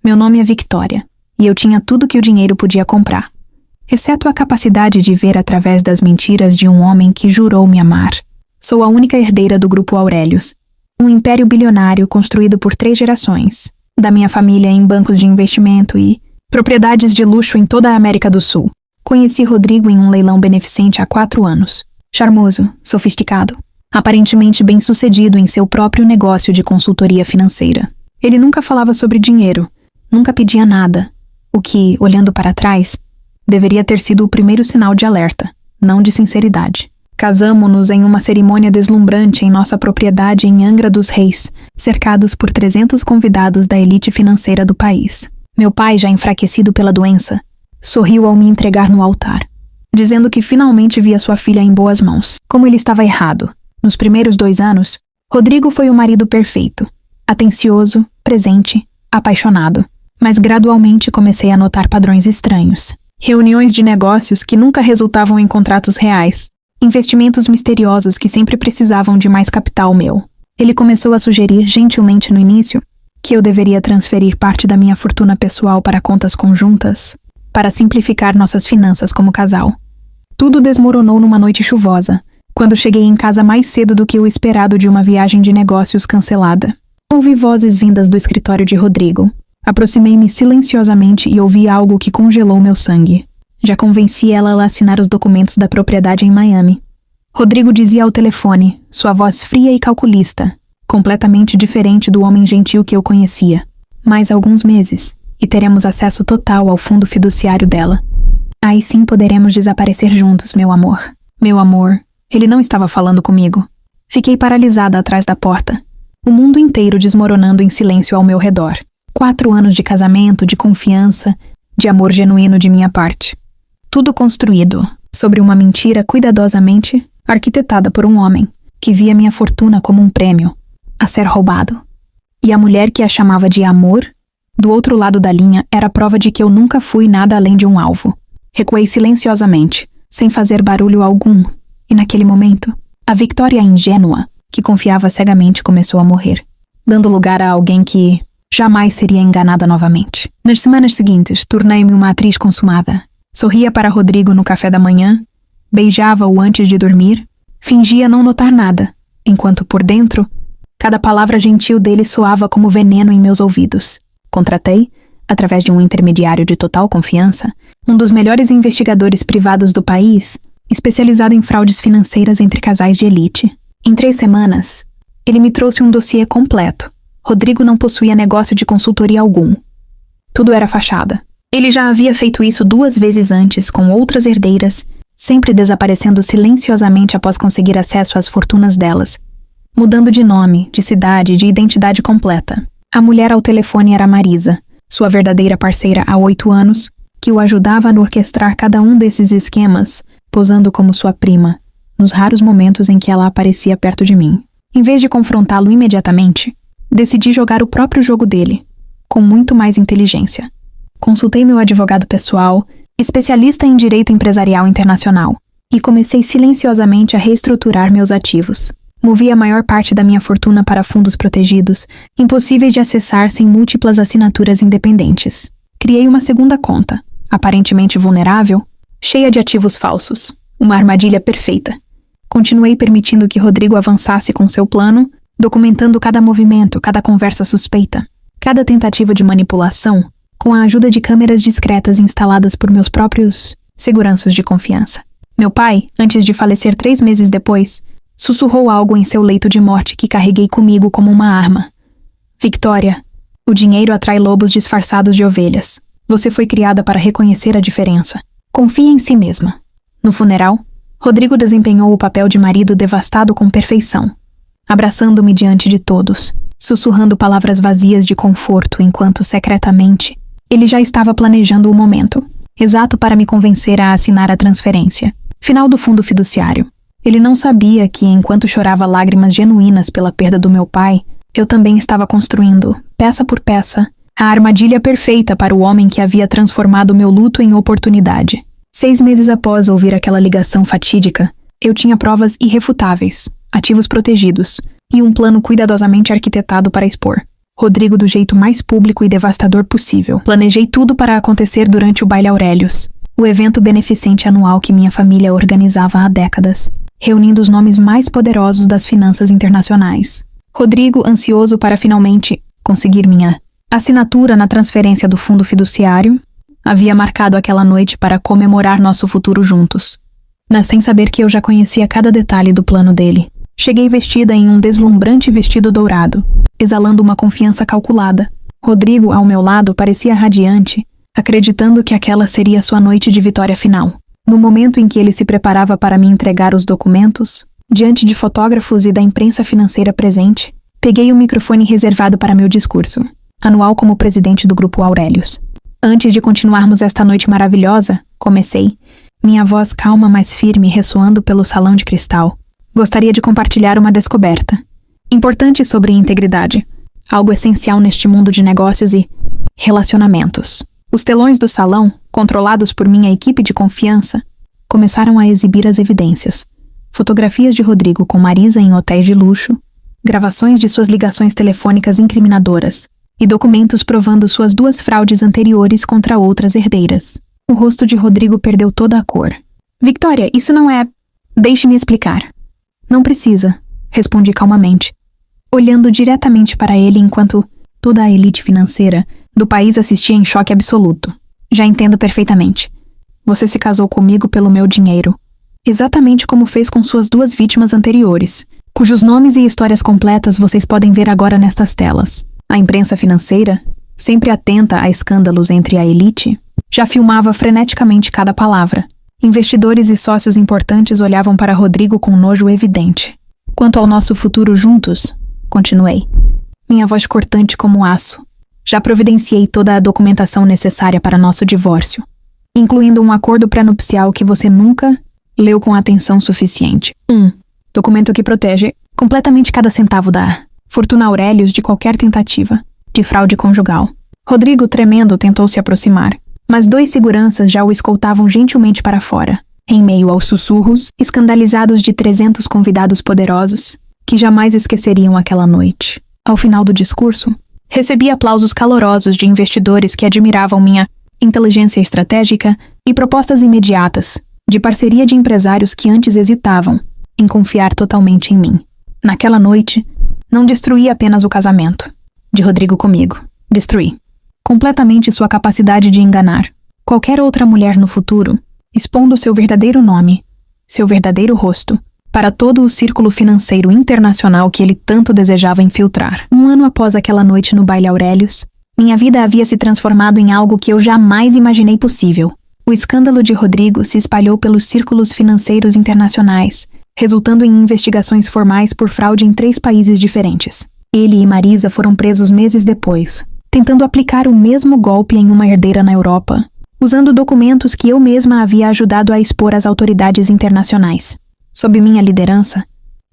Meu nome é Victoria, e eu tinha tudo que o dinheiro podia comprar, exceto a capacidade de ver através das mentiras de um homem que jurou me amar. Sou a única herdeira do Grupo Aurelius, um império bilionário construído por 3 gerações, da minha família em bancos de investimento e propriedades de luxo em toda a América do Sul. Conheci Rodrigo em um leilão beneficente há 4 anos. Charmoso, sofisticado, aparentemente bem-sucedido em seu próprio negócio de consultoria financeira. Ele nunca falava sobre dinheiro, nunca pedia nada, o que, olhando para trás, deveria ter sido o primeiro sinal de alerta, não de sinceridade. Casamo-nos em uma cerimônia deslumbrante em nossa propriedade em Angra dos Reis, cercados por 300 convidados da elite financeira do país. Meu pai, já enfraquecido pela doença, sorriu ao me entregar no altar, dizendo que finalmente via sua filha em boas mãos. Como ele estava errado. Nos primeiros 2 anos, Rodrigo foi o marido perfeito, atencioso, presente, apaixonado. Mas gradualmente comecei a notar padrões estranhos. Reuniões de negócios que nunca resultavam em contratos reais. Investimentos misteriosos que sempre precisavam de mais capital meu. Ele começou a sugerir, gentilmente no início, que eu deveria transferir parte da minha fortuna pessoal para contas conjuntas, para simplificar nossas finanças como casal. Tudo desmoronou numa noite chuvosa, quando cheguei em casa mais cedo do que o esperado de uma viagem de negócios cancelada. Ouvi vozes vindas do escritório de Rodrigo. Aproximei-me silenciosamente e ouvi algo que congelou meu sangue. Já convenci ela a assinar os documentos da propriedade em Miami. Rodrigo dizia ao telefone, sua voz fria e calculista, completamente diferente do homem gentil que eu conhecia. Mais alguns meses, e teremos acesso total ao fundo fiduciário dela. Aí sim poderemos desaparecer juntos, meu amor. Meu amor, ele não estava falando comigo. Fiquei paralisada atrás da porta, o mundo inteiro desmoronando em silêncio ao meu redor. 4 anos de casamento, de confiança, de amor genuíno de minha parte. Tudo construído sobre uma mentira cuidadosamente arquitetada por um homem que via minha fortuna como um prêmio a ser roubado. E a mulher que a chamava de amor, do outro lado da linha, era prova de que eu nunca fui nada além de um alvo. Recuei silenciosamente, sem fazer barulho algum, e naquele momento, a Victoria ingênua, que confiava cegamente, começou a morrer, dando lugar a alguém que jamais seria enganada novamente. Nas semanas seguintes, tornei-me uma atriz consumada. Sorria para Rodrigo no café da manhã, beijava-o antes de dormir, fingia não notar nada, enquanto por dentro, cada palavra gentil dele soava como veneno em meus ouvidos. Contratei, através de um intermediário de total confiança, um dos melhores investigadores privados do país, especializado em fraudes financeiras entre casais de elite. Em 3 semanas, ele me trouxe um dossiê completo. Rodrigo não possuía negócio de consultoria algum. Tudo era fachada. Ele já havia feito isso 2 vezes antes com outras herdeiras, sempre desaparecendo silenciosamente após conseguir acesso às fortunas delas, mudando de nome, de cidade, de identidade completa. A mulher ao telefone era Marisa, sua verdadeira parceira há 8 anos, que o ajudava a orquestrar cada um desses esquemas, posando como sua prima, nos raros momentos em que ela aparecia perto de mim. Em vez de confrontá-lo imediatamente, decidi jogar o próprio jogo dele, com muito mais inteligência. Consultei meu advogado pessoal, especialista em direito empresarial internacional, e comecei silenciosamente a reestruturar meus ativos. Movi a maior parte da minha fortuna para fundos protegidos, impossíveis de acessar sem múltiplas assinaturas independentes. Criei uma segunda conta, aparentemente vulnerável, cheia de ativos falsos. Uma armadilha perfeita. Continuei permitindo que Rodrigo avançasse com seu plano, documentando cada movimento, cada conversa suspeita, cada tentativa de manipulação, com a ajuda de câmeras discretas instaladas por meus próprios seguranças de confiança. Meu pai, antes de falecer 3 meses depois, sussurrou algo em seu leito de morte que carreguei comigo como uma arma. Victoria, o dinheiro atrai lobos disfarçados de ovelhas. Você foi criada para reconhecer a diferença. Confie em si mesma. No funeral, Rodrigo desempenhou o papel de marido devastado com perfeição, abraçando-me diante de todos, sussurrando palavras vazias de conforto enquanto, secretamente, ele já estava planejando o momento, exato para me convencer a assinar a transferência. Final do fundo fiduciário. Ele não sabia que, enquanto chorava lágrimas genuínas pela perda do meu pai, eu também estava construindo, peça por peça, a armadilha perfeita para o homem que havia transformado meu luto em oportunidade. 6 meses após ouvir aquela ligação fatídica, eu tinha provas irrefutáveis, ativos protegidos e um plano cuidadosamente arquitetado para expor. Rodrigo do jeito mais público e devastador possível. Planejei tudo para acontecer durante o Baile Aurelius, o evento beneficente anual que minha família organizava há décadas, reunindo os nomes mais poderosos das finanças internacionais. Rodrigo, ansioso para finalmente conseguir minha assinatura na transferência do fundo fiduciário, havia marcado aquela noite para comemorar nosso futuro juntos, sem saber que eu já conhecia cada detalhe do plano dele. Cheguei vestida em um deslumbrante vestido dourado, exalando uma confiança calculada. Rodrigo, ao meu lado, parecia radiante, acreditando que aquela seria sua noite de vitória final. No momento em que ele se preparava para me entregar os documentos, diante de fotógrafos e da imprensa financeira presente, peguei o microfone reservado para meu discurso, anual como presidente do Grupo Aurelius. Antes de continuarmos esta noite maravilhosa, comecei, minha voz calma, mas firme, ressoando pelo salão de cristal. Gostaria de compartilhar uma descoberta importante sobre integridade, algo essencial neste mundo de negócios e relacionamentos. Os telões do salão, controlados por minha equipe de confiança, começaram a exibir as evidências. Fotografias de Rodrigo com Marisa em hotéis de luxo, gravações de suas ligações telefônicas incriminadoras e documentos provando suas 2 fraudes anteriores contra outras herdeiras. O rosto de Rodrigo perdeu toda a cor. Victoria, isso não é... Deixe-me explicar. Não precisa, respondi calmamente, olhando diretamente para ele enquanto toda a elite financeira do país assistia em choque absoluto. Já entendo perfeitamente. Você se casou comigo pelo meu dinheiro, exatamente como fez com suas 2 vítimas anteriores, cujos nomes e histórias completas vocês podem ver agora nestas telas. A imprensa financeira, sempre atenta a escândalos entre a elite, já filmava freneticamente cada palavra. Investidores e sócios importantes olhavam para Rodrigo com nojo evidente. Quanto ao nosso futuro juntos, continuei, minha voz cortante como aço, já providenciei toda a documentação necessária para nosso divórcio, incluindo um acordo pré-nupcial que você nunca leu com atenção suficiente. Documento que protege completamente cada centavo da fortuna Aurelius de qualquer tentativa de fraude conjugal. Rodrigo, tremendo, tentou se aproximar, mas 2 seguranças já o escoltavam gentilmente para fora, em meio aos sussurros escandalizados de 300 convidados poderosos que jamais esqueceriam aquela noite. Ao final do discurso, recebi aplausos calorosos de investidores que admiravam minha inteligência estratégica e propostas imediatas de parceria de empresários que antes hesitavam em confiar totalmente em mim. Naquela noite, não destruí apenas o casamento de Rodrigo comigo. Destruí completamente sua capacidade de enganar qualquer outra mulher no futuro, expondo seu verdadeiro nome, seu verdadeiro rosto, para todo o círculo financeiro internacional que ele tanto desejava infiltrar. 1 ano após aquela noite no Baile Aurelius, minha vida havia se transformado em algo que eu jamais imaginei possível. O escândalo de Rodrigo se espalhou pelos círculos financeiros internacionais, resultando em investigações formais por fraude em 3 países diferentes. Ele e Marisa foram presos meses depois, tentando aplicar o mesmo golpe em uma herdeira na Europa, usando documentos que eu mesma havia ajudado a expor às autoridades internacionais. Sob minha liderança,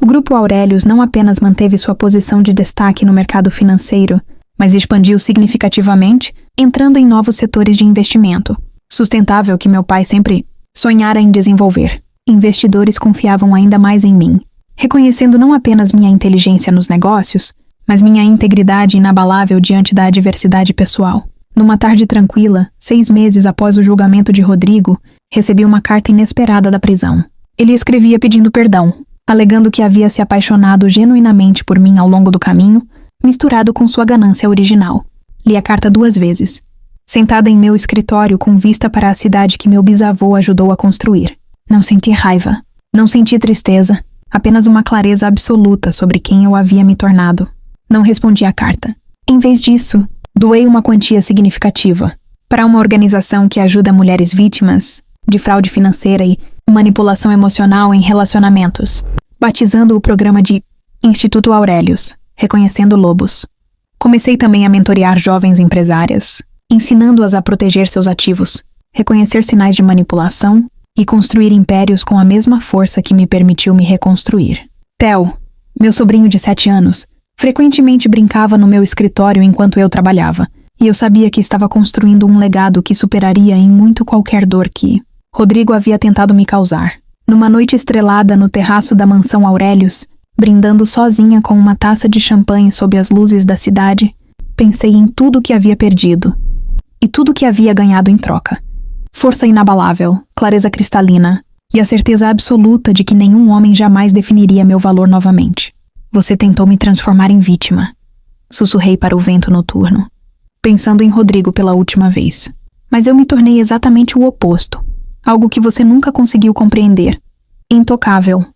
o Grupo Aurelius não apenas manteve sua posição de destaque no mercado financeiro, mas expandiu significativamente, entrando em novos setores de investimento, sustentável que meu pai sempre sonhara em desenvolver. Investidores confiavam ainda mais em mim, reconhecendo não apenas minha inteligência nos negócios, mas minha integridade inabalável diante da adversidade pessoal. Numa tarde tranquila, 6 meses após o julgamento de Rodrigo, recebi uma carta inesperada da prisão. Ele escrevia pedindo perdão, alegando que havia se apaixonado genuinamente por mim ao longo do caminho, misturado com sua ganância original. Li a carta 2 vezes, sentada em meu escritório com vista para a cidade que meu bisavô ajudou a construir. Não senti raiva, não senti tristeza, apenas uma clareza absoluta sobre quem eu havia me tornado. Não respondi à carta. Em vez disso, doei uma quantia significativa para uma organização que ajuda mulheres vítimas de fraude financeira e manipulação emocional em relacionamentos, batizando o programa de Instituto Aurelius, reconhecendo lobos. Comecei também a mentorear jovens empresárias, ensinando-as a proteger seus ativos, reconhecer sinais de manipulação e construir impérios com a mesma força que me permitiu me reconstruir. Theo, meu sobrinho de 7 anos, frequentemente brincava no meu escritório enquanto eu trabalhava, e eu sabia que estava construindo um legado que superaria em muito qualquer dor que Rodrigo havia tentado me causar. Numa noite estrelada no terraço da mansão Aurelius, brindando sozinha com uma taça de champanhe sob as luzes da cidade, pensei em tudo o que havia perdido e tudo o que havia ganhado em troca. Força inabalável, clareza cristalina e a certeza absoluta de que nenhum homem jamais definiria meu valor novamente. Você tentou me transformar em vítima, sussurrei para o vento noturno, pensando em Rodrigo pela última vez. Mas eu me tornei exatamente o oposto, algo que você nunca conseguiu compreender. Intocável,